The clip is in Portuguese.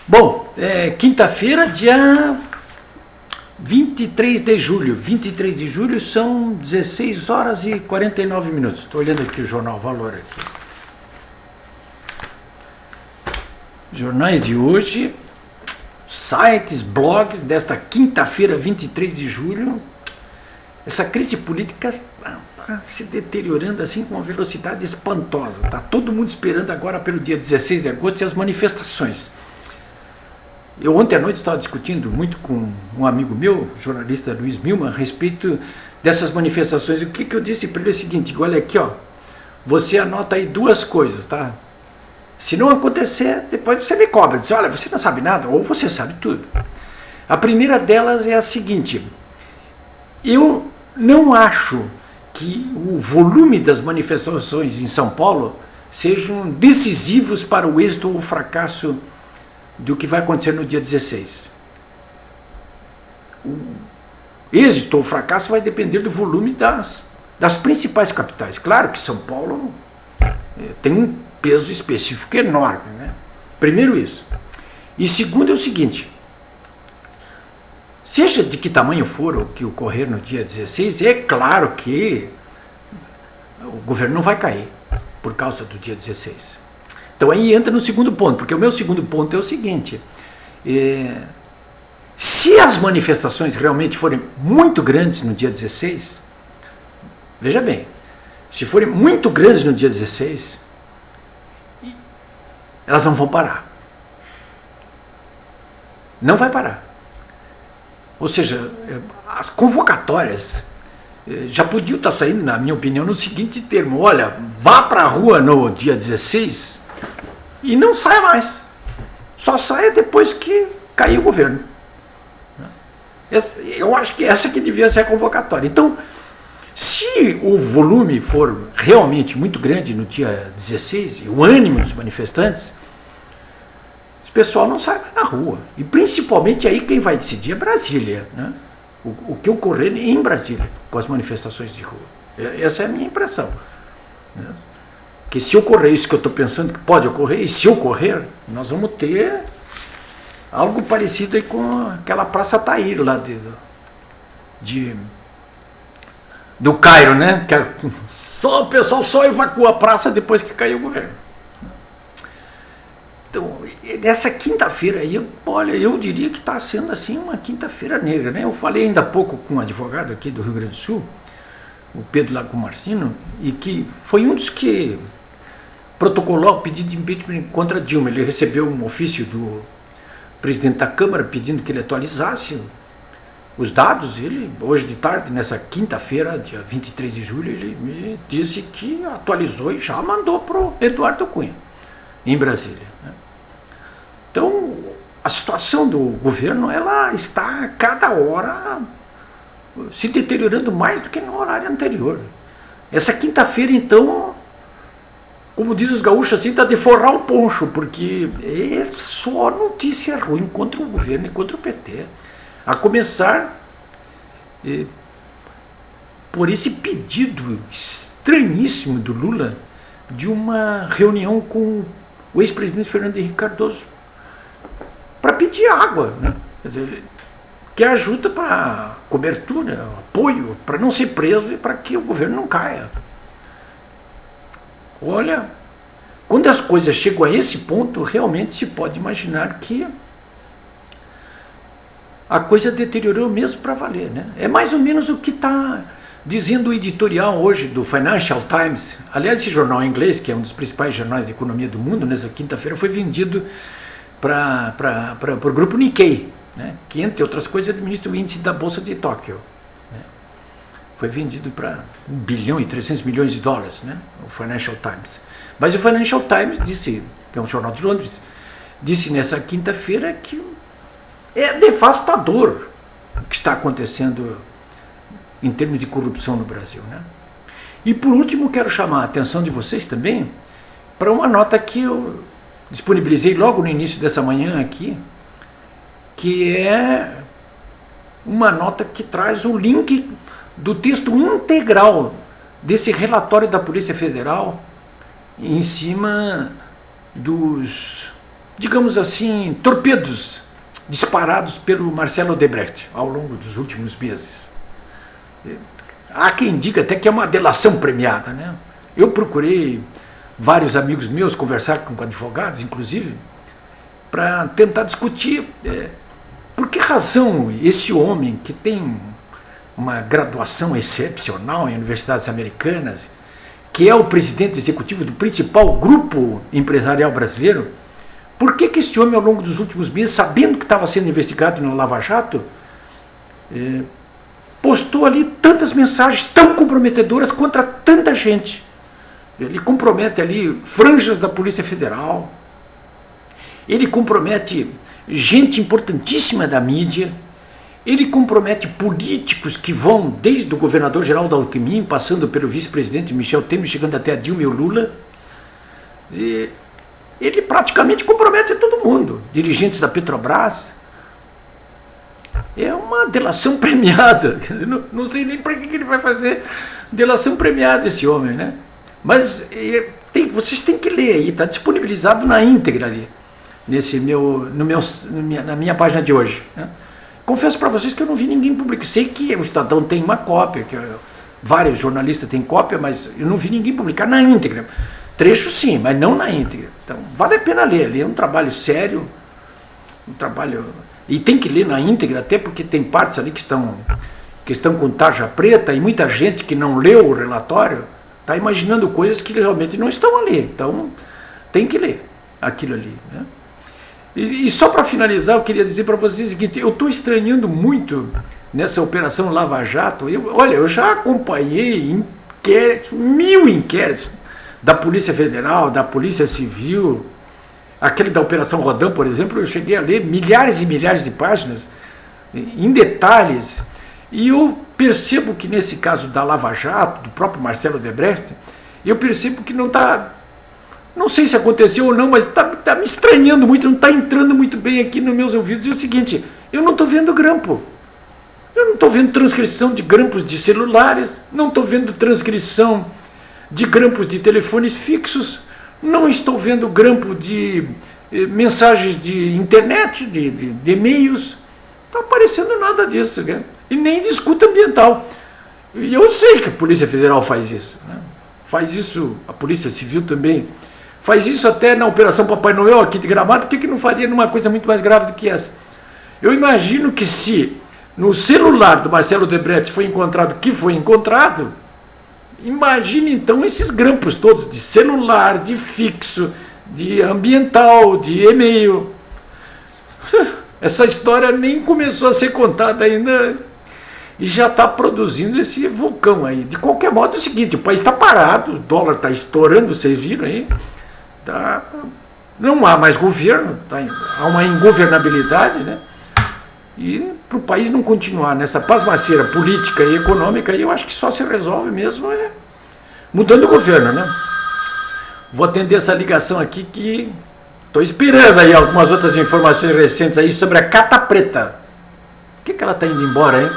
Bom, quinta-feira, dia 23 de julho. 23 de julho são 16 horas e 49 minutos. Estou olhando aqui o jornal Valor aqui. Jornais de hoje, sites, blogs desta quinta-feira, 23 de julho. Essa crise política está se deteriorando assim com uma velocidade espantosa. Está todo mundo esperando agora pelo dia 16 de agosto e as manifestações. Eu ontem à noite estava discutindo muito com um amigo meu, jornalista Luiz Milman, a respeito dessas manifestações. E o que eu disse para ele é o seguinte: olha aqui, ó, você anota aí duas coisas, tá? Se não acontecer, depois você me cobra, diz, olha, você não sabe nada, ou você sabe tudo. A primeira delas é a seguinte: eu não acho que o volume das manifestações em São Paulo sejam decisivos para o êxito ou o fracasso do que vai acontecer no dia 16. O êxito ou fracasso vai depender do volume das principais capitais. Claro que São Paulo tem um peso específico enorme, né? Primeiro isso. E segundo é o seguinte: seja de que tamanho for o que ocorrer no dia 16, é claro que o governo não vai cair por causa do dia 16. Então aí entra no segundo ponto, porque o meu segundo ponto é o seguinte: se as manifestações realmente forem muito grandes no dia 16, veja bem, se forem muito grandes no dia 16, elas não vão parar. Não vai parar. Ou seja, as convocatórias já podiam estar saindo, na minha opinião, no seguinte termo: olha, vá para a rua no dia 16 e não saia mais. Só saia depois que cair o governo. Eu acho que essa que devia ser a convocatória. Então, se o volume for realmente muito grande no dia 16, e o ânimo dos manifestantes, o pessoal não sai mais na rua. E principalmente aí quem vai decidir é Brasília, né? O que ocorrer em Brasília com as manifestações de rua. Essa é a minha impressão, né? Que se ocorrer isso que eu estou pensando que pode ocorrer, e se ocorrer, nós vamos ter algo parecido aí com aquela Praça Tahrir lá do Cairo, né? Que o pessoal só evacua a praça depois que caiu o governo. Então, nessa quinta-feira aí, olha, eu diria que está sendo assim uma quinta-feira negra, né? Eu falei ainda há pouco com um advogado aqui do Rio Grande do Sul, o Pedro Lago Marcino, e que foi um dos que protocolou o pedido de impeachment contra Dilma. Ele recebeu um ofício do presidente da Câmara pedindo que ele atualizasse os dados. Ele, hoje de tarde, nessa quinta-feira, dia 23 de julho, ele me disse que atualizou e já mandou para o Eduardo Cunha, em Brasília, né? Então, a situação do governo, ela está a cada hora se deteriorando mais do que no horário anterior. Essa quinta-feira, então, como diz os gaúchos, assim, está de forrar o poncho, porque é só notícia ruim contra o governo e contra o PT. A começar por esse pedido estranhíssimo do Lula de uma reunião com o ex-presidente Fernando Henrique Cardoso para pedir água, né? Quer dizer, que ajuda para cobertura, apoio, para não ser preso e para que o governo não caia. Olha, quando as coisas chegam a esse ponto, realmente se pode imaginar que a coisa deteriorou mesmo para valer, né? É mais ou menos o que está dizendo o editorial hoje do Financial Times. Aliás, esse jornal inglês, que é um dos principais jornais de economia do mundo, nessa quinta-feira foi vendido para o grupo Nikkei, né? Que, entre outras coisas, administra o índice da Bolsa de Tóquio, né? Foi vendido para 1 bilhão e 300 milhões de dólares, né? O Financial Times. Mas o Financial Times disse, que é um jornal de Londres, disse nessa quinta-feira que é devastador o que está acontecendo em termos de corrupção no Brasil, né? E por último, quero chamar a atenção de vocês também para uma nota que eu disponibilizei logo no início dessa manhã aqui, que é uma nota que traz o link do texto integral desse relatório da Polícia Federal em cima dos digamos assim, torpedos disparados pelo Marcelo Odebrecht ao longo dos últimos meses. Há quem diga até que é uma delação premiada, né? Eu procurei vários amigos meus conversar com advogados, inclusive, para tentar discutir por que razão esse homem que tem uma graduação excepcional em universidades americanas, que é o presidente executivo do principal grupo empresarial brasileiro, por que esse homem, ao longo dos últimos meses, sabendo que estava sendo investigado no Lava Jato, postou ali tantas mensagens tão comprometedoras contra tanta gente? Ele compromete ali franjas da Polícia Federal, ele compromete gente importantíssima da mídia, ele compromete políticos que vão desde o governador Geraldo Alckmin, passando pelo vice-presidente Michel Temer, chegando até a Dilma e o Lula. E ele praticamente compromete todo mundo, dirigentes da Petrobras. É uma delação premiada. Não sei nem para que ele vai fazer delação premiada, esse homem, né? Mas vocês têm que ler aí, está disponibilizado na íntegra ali, na minha página de hoje, né? Confesso para vocês que eu não vi ninguém publicar. Sei que o Estadão tem uma cópia, que vários jornalistas têm cópia, mas eu não vi ninguém publicar na íntegra. Trecho sim, mas não na íntegra. Então vale a pena ler. Ler é um trabalho sério, um trabalho... E tem que ler na íntegra, até porque tem partes ali que estão com tarja preta, e muita gente que não leu o relatório está imaginando coisas que realmente não estão ali. Então tem que ler aquilo ali, né? E só para finalizar, eu queria dizer para vocês o seguinte: eu estou estranhando muito nessa operação Lava Jato. Olha, eu já acompanhei inquéritos, 1000 inquéritos da Polícia Federal, da Polícia Civil, aquele da Operação Rodão, por exemplo. Eu cheguei a ler milhares e milhares de páginas em detalhes, e eu percebo que nesse caso da Lava Jato, do próprio Marcelo Odebrecht, eu percebo que não está... Não sei se aconteceu ou não, mas está me estranhando muito, não está entrando muito bem aqui nos meus ouvidos. E é o seguinte: eu não estou vendo grampo. Eu não estou vendo transcrição de grampos de celulares, não estou vendo transcrição de grampos de telefones fixos, não estou vendo grampo de mensagens de internet, de e-mails. Não está aparecendo nada disso, né? E nem de escuta ambiental. E eu sei que a Polícia Federal faz isso, né? Faz isso, a Polícia Civil também. Faz isso até na Operação Papai Noel aqui de Gramado. Por que não faria numa coisa muito mais grave do que essa? Eu imagino que se no celular do Marcelo Odebrecht foi encontrado o que foi encontrado, imagine então esses grampos todos de celular, de fixo, de ambiental, de e-mail. Essa história nem começou a ser contada ainda e já está produzindo esse vulcão aí. De qualquer modo é o seguinte: o país está parado, o dólar está estourando, vocês viram aí. Não há mais governo, há uma ingovernabilidade, né? E para o país não continuar nessa pasmaceira política e econômica, eu acho que só se resolve mesmo mudando o governo, né? Vou atender essa ligação aqui, que estou esperando aí algumas outras informações recentes aí sobre a Cata Preta. Por que ela está indo embora, hein?